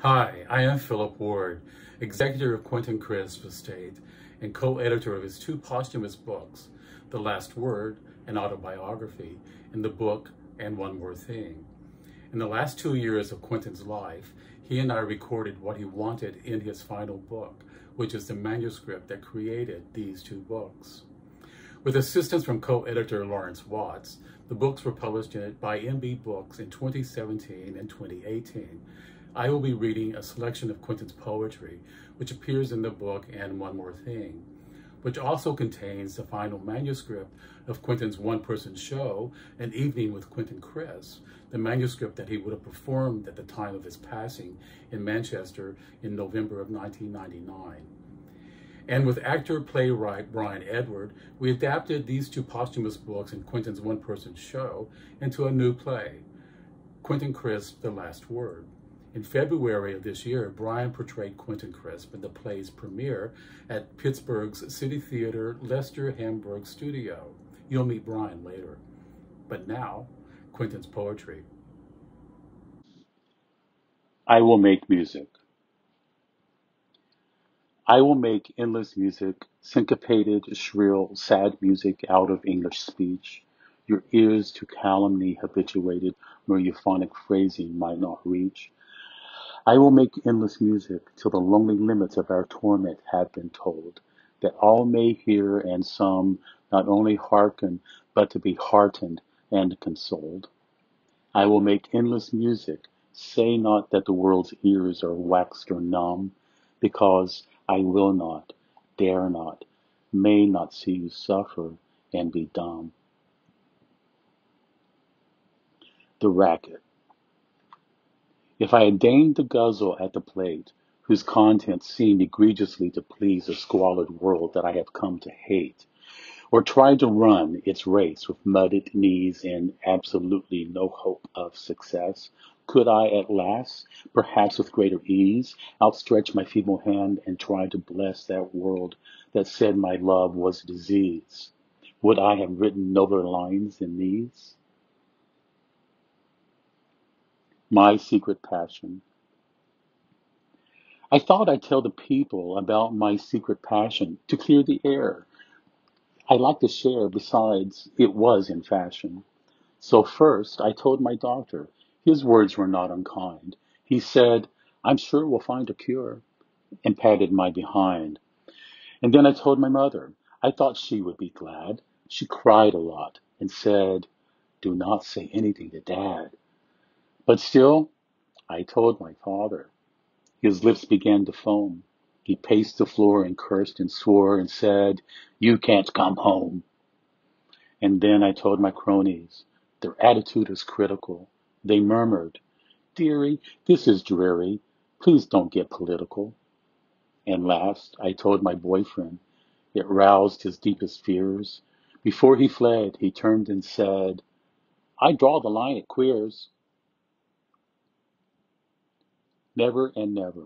Hi, I am Phillip Ward, executor of Quentin Crisp Estate and co-editor of his two posthumous books, The Last Word and Autobiography, and the book And One More Thing. In the last 2 years of Quentin's life, he and I recorded what he wanted in his final book, which is the manuscript that created these two books. With assistance from co-editor Laurence, the books were published by MB Books in 2017 and 2018. I will be reading a selection of Quentin's poetry, which appears in the book And One More Thing, which also contains the final manuscript of Quentin's one-person show, An Evening with Quentin Crisp, the manuscript that he would have performed at the time of his passing in Manchester in November of 1999. And with actor-playwright Brian Edward, we adapted these two posthumous books in Quentin's one-person show into a new play, Quentin Crisp, The Last Word. In February of this year, Brian portrayed Quentin Crisp in the play's premiere at Pittsburgh's City Theater Leicester Hamburg studio. You'll meet Brian later. But now, Quentin's poetry. I will make music. I will make endless music, syncopated, shrill, sad music out of English speech. Your ears to calumny habituated, where euphonic phrasing might not reach. I will make endless music till the lonely limits of our torment have been told, that all may hear and some not only hearken, but to be heartened and consoled. I will make endless music, say not that the world's ears are waxed or numb, because I will not, dare not, may not see you suffer and be dumb. The racket. If I had deigned to guzzle at the plate, whose contents seemed egregiously to please a squalid world that I have come to hate, or tried to run its race with mudded knees and absolutely no hope of success, could I at last, perhaps with greater ease, outstretch my feeble hand and try to bless that world that said my love was disease? Would I have written nobler lines than these? My secret passion. I thought I'd tell the people about my secret passion to clear the air. I like to share, besides, it was in fashion. So first, I told my doctor. His words were not unkind. He said, I'm sure we'll find a cure, and patted my behind. And then I told my mother. I thought she would be glad. She cried a lot and said, do not say anything to Dad. But still, I told my father. His lips began to foam. He paced the floor and cursed and swore and said, you can't come home. And then I told my cronies. Their attitude was critical. They murmured, dearie, this is dreary. Please don't get political. And last, I told my boyfriend. It roused his deepest fears. Before he fled, he turned and said, I draw the line at queers. Never and never.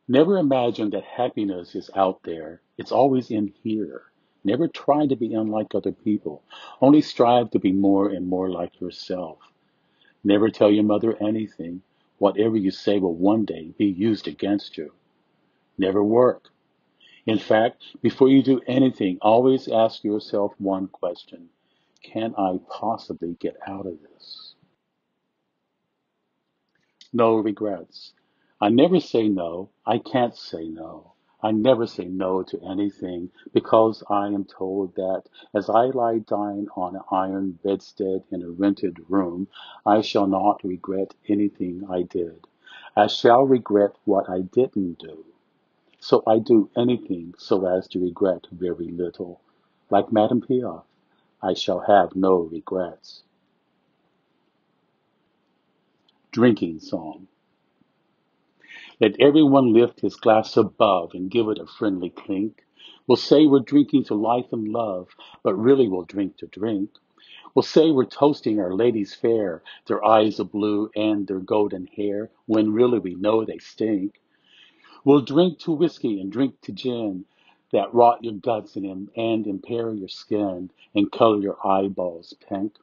Never imagine that happiness is out there. It's always in here. Never try to be unlike other people. Only strive to be more and more like yourself. Never tell your mother anything. Whatever you say will one day be used against you. Never work. In fact, before you do anything, always ask yourself one question. Can I possibly get out of this? No regrets. I never say no. I can't say no. I never say no to anything because I am told that as I lie dying on an iron bedstead in a rented room, I shall not regret anything I did. I shall regret what I didn't do. So I do anything so as to regret very little. Like Madame Piaf, I shall have no regrets. Drinking song. Let everyone lift his glass above and give it a friendly clink. We'll say we're drinking to life and love, but really we'll drink to drink. We'll say we're toasting our ladies fair, their eyes of blue and their golden hair, when really we know they stink. We'll drink to whiskey and drink to gin that rot your guts and impair your skin and color your eyeballs pink.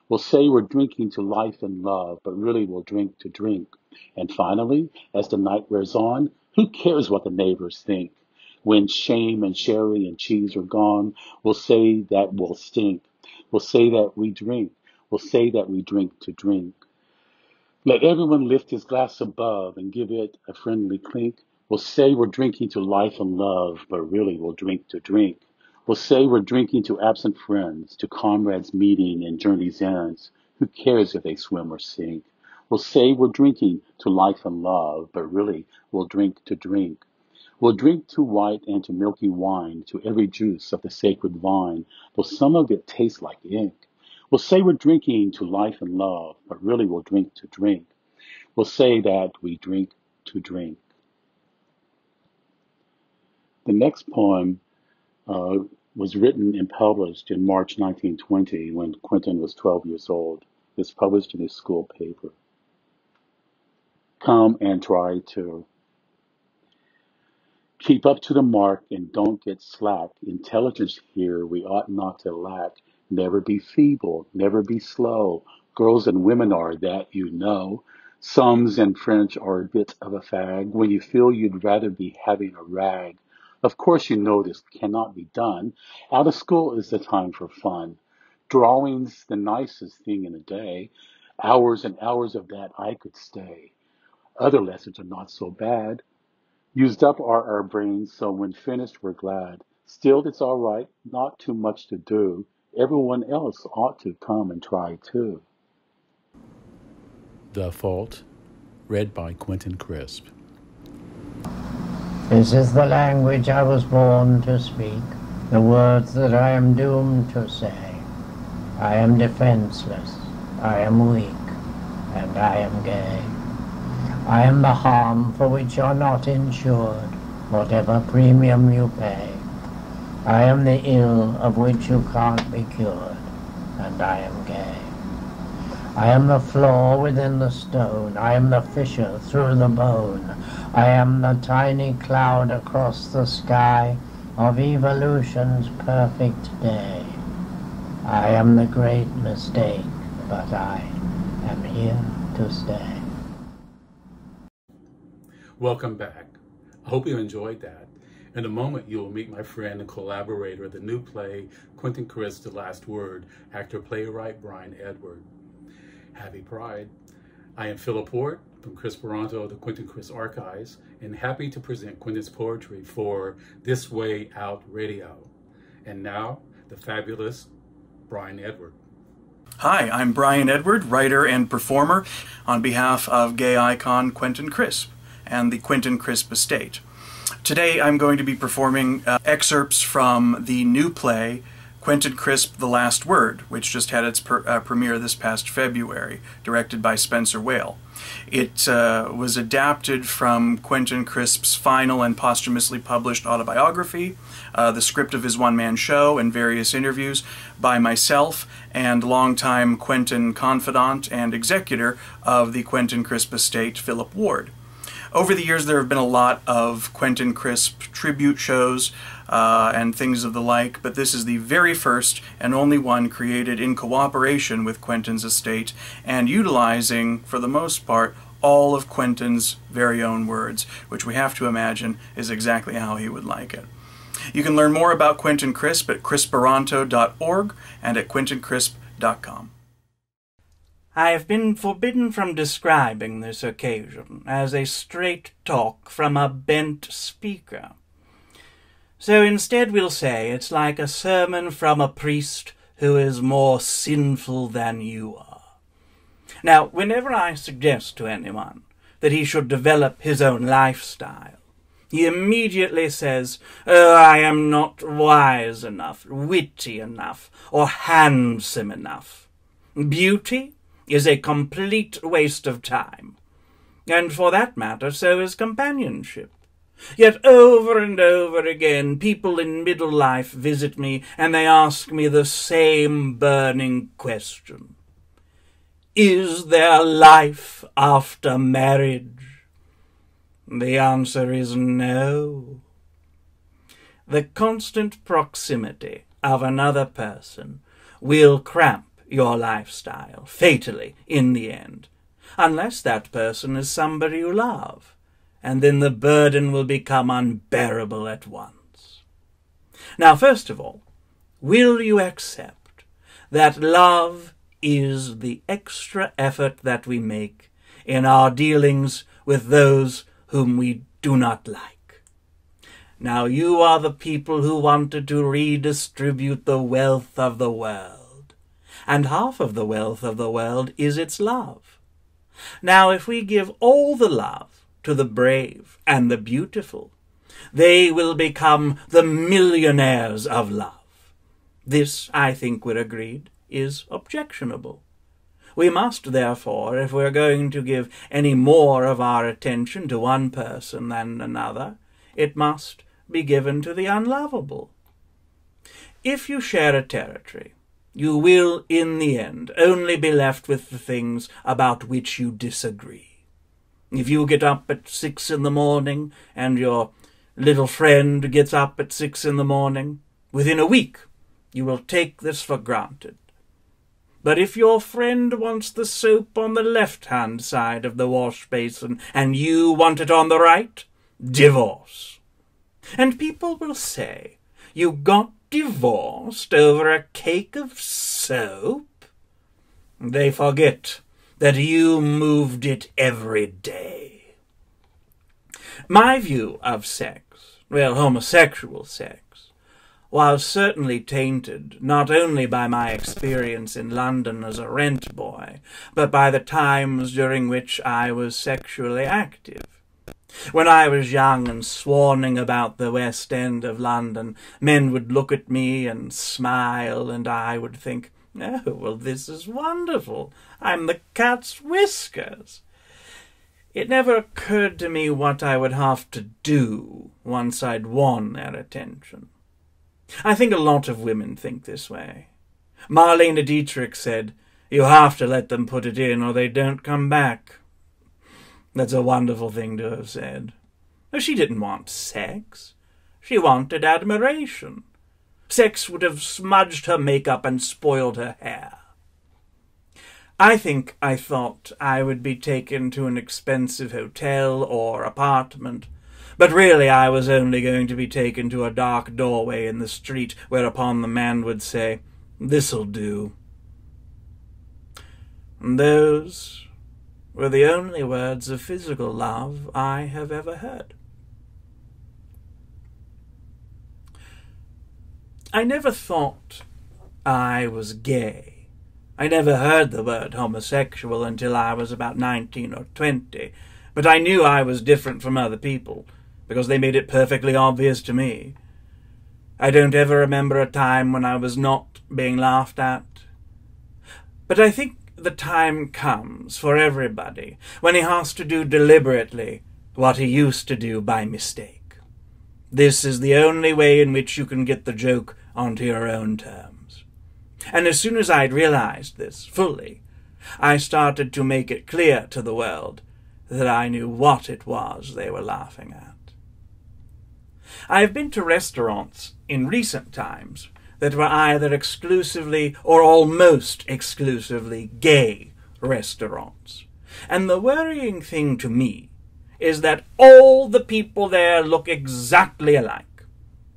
We'll say we're drinking to life and love, but really we'll drink to drink. And finally, as the night wears on, who cares what the neighbors think? When shame and sherry and cheese are gone, we'll say that we'll stink. We'll say that we drink. We'll say that we drink to drink. Let everyone lift his glass above and give it a friendly clink. We'll say we're drinking to life and love, but really we'll drink to drink. We'll say we're drinking to absent friends, to comrades meeting in journey's ends. Who cares if they swim or sink? We'll say we're drinking to life and love, but really we'll drink to drink. We'll drink to white and to milky wine, to every juice of the sacred vine, though some of it tastes like ink. We'll say we're drinking to life and love, but really we'll drink to drink. We'll say that we drink to drink. The next poem was written and published in March 1920 when Quentin was 12 years old. It was published in his school paper. Come and try to. Keep up to the mark and don't get slack. Intelligence here we ought not to lack. Never be feeble, never be slow. Girls and women are that you know. Sums and French are a bit of a fag when you feel you'd rather be having a rag. Of course you know this cannot be done. Out of school is the time for fun. Drawing's the nicest thing in a day. Hours and hours of that I could stay. Other lessons are not so bad. Used up are our brains, so when finished we're glad. Still, it's all right, not too much to do. Everyone else ought to come and try too. The Fault, read by Quentin Crisp. This is the language I was born to speak, the words that I am doomed to say. I am defenseless, I am weak, and I am gay. I am the harm for which you're not insured, whatever premium you pay. I am the ill of which you can't be cured, and I am gay. I am the flaw within the stone, I am the fissure through the bone. I am the tiny cloud across the sky of evolution's perfect day. I am the great mistake, but I am here to stay. Welcome back. I hope you enjoyed that. In a moment, you will meet my friend and collaborator of the new play, Quentin Crisp, The Last Word, actor-playwright Brian Edward. Happy Pride. I am Phillip from Crisperanto, the Quentin Crisp Archives, and happy to present Quentin's poetry for This Way Out Radio. And now, the fabulous Brian Edward. Hi, I'm Brian Edward, writer and performer on behalf of gay icon Quentin Crisp and the Quentin Crisp Estate. Today I'm going to be performing excerpts from the new play Quentin Crisp, The Last Word, which just had its premiere this past February, directed by Spencer Whale. It was adapted from Quentin Crisp's final and posthumously published autobiography, the script of his one-man show, and various interviews by myself and longtime Quentin confidant and executor of the Quentin Crisp Estate, Phillip Ward. Over the years, there have been a lot of Quentin Crisp tribute shows and things of the like, but this is the very first and only one created in cooperation with Quentin's estate and utilizing, for the most part, all of Quentin's very own words, which we have to imagine is exactly how he would like it. You can learn more about Quentin Crisp at crisperanto.org and at quentincrisp.com. I have been forbidden from describing this occasion as a straight talk from a bent speaker. So instead we'll say it's like a sermon from a priest who is more sinful than you are. Now, whenever I suggest to anyone that he should develop his own lifestyle, he immediately says, "Oh, I am not wise enough, witty enough, or handsome enough. Beauty is a complete waste of time. And for that matter, so is companionship. Yet over and over again, people in middle life visit me and they ask me the same burning question. Is there life after marriage? The answer is no. The constant proximity of another person will cramp your lifestyle, fatally, in the end, unless that person is somebody you love, and then the burden will become unbearable at once. Now, first of all, will you accept that love is the extra effort that we make in our dealings with those whom we do not like? Now, you are the people who wanted to redistribute the wealth of the world, and half of the wealth of the world is its love. Now, if we give all the love to the brave and the beautiful, they will become the millionaires of love. This, I think we're agreed, is objectionable. We must, therefore, if we're going to give any more of our attention to one person than another, it must be given to the unlovable. If you share a territory, you will, in the end, only be left with the things about which you disagree. If you get up at 6 in the morning and your little friend gets up at 6 in the morning, within a week you will take this for granted. But if your friend wants the soap on the left-hand side of the wash basin and you want it on the right, divorce. And people will say, you got divorced over a cake of soap? They forget that you moved it every day. My view of sex, well, homosexual sex, was certainly tainted not only by my experience in London as a rent boy, but by the times during which I was sexually active. When I was young and swanning about the West End of London, men would look at me and smile, and I would think, oh, well, this is wonderful. I'm the cat's whiskers. It never occurred to me what I would have to do once I'd won their attention. I think a lot of women think this way. Marlene Dietrich said, you have to let them put it in or they don't come back. That's a wonderful thing to have said. She didn't want sex. She wanted admiration. Sex would have smudged her makeup and spoiled her hair. I think I thought I would be taken to an expensive hotel or apartment, but really I was only going to be taken to a dark doorway in the street, whereupon the man would say, this'll do. And those were the only words of physical love I have ever heard. I never thought I was gay. I never heard the word homosexual until I was about 19 or 20, but I knew I was different from other people, because they made it perfectly obvious to me. I don't ever remember a time when I was not being laughed at. But I think the time comes for everybody when he has to do deliberately what he used to do by mistake. This is the only way in which you can get the joke onto your own terms. And as soon as I'd realized this fully, I started to make it clear to the world that I knew what it was they were laughing at. I have been to restaurants in recent times that were either exclusively or almost exclusively gay restaurants. And the worrying thing to me is that all the people there look exactly alike.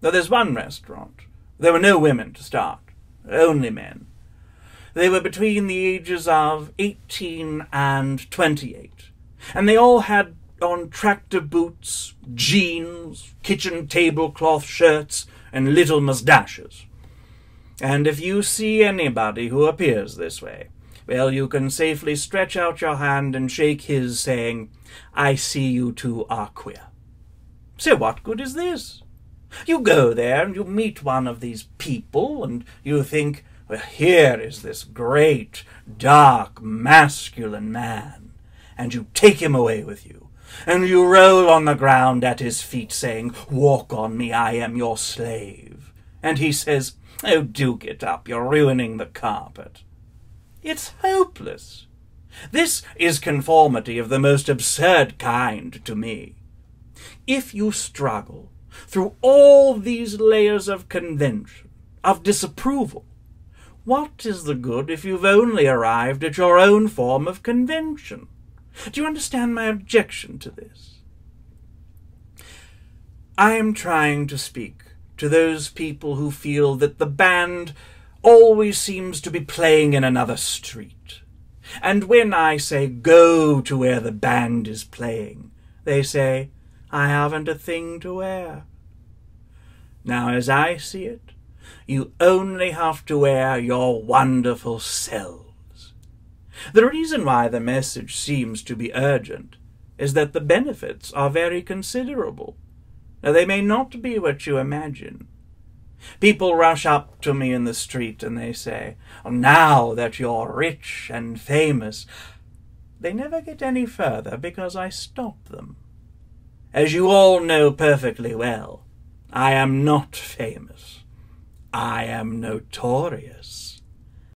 Now, there's one restaurant. There were no women to start, only men. They were between the ages of 18 and 28, and they all had on tractor boots, jeans, kitchen tablecloth shirts, and little mustaches. And if you see anybody who appears this way, well, you can safely stretch out your hand and shake his, saying, I see you two are queer. So what good is this? You go there and you meet one of these people, and you think, well, here is this great, dark, masculine man, and you take him away with you. And you roll on the ground at his feet, saying, walk on me, I am your slave. And he says, oh, do get up, you're ruining the carpet. It's hopeless. This is conformity of the most absurd kind to me. If you struggle through all these layers of convention, of disapproval, What is the good if you've only arrived at your own form of convention? Do you understand my objection to this? I am trying to speak to those people who feel that the band always seems to be playing in another street. And when I say, go to where the band is playing, they say, I haven't a thing to wear. Now, as I see it, you only have to wear your wonderful selves. The reason why the message seems to be urgent is that the benefits are very considerable. Now, they may not be what you imagine. People rush up to me in the street and they say, oh, now that you're rich and famous. They never get any further because I stop them. As you all know perfectly well, I am not famous. I am notorious.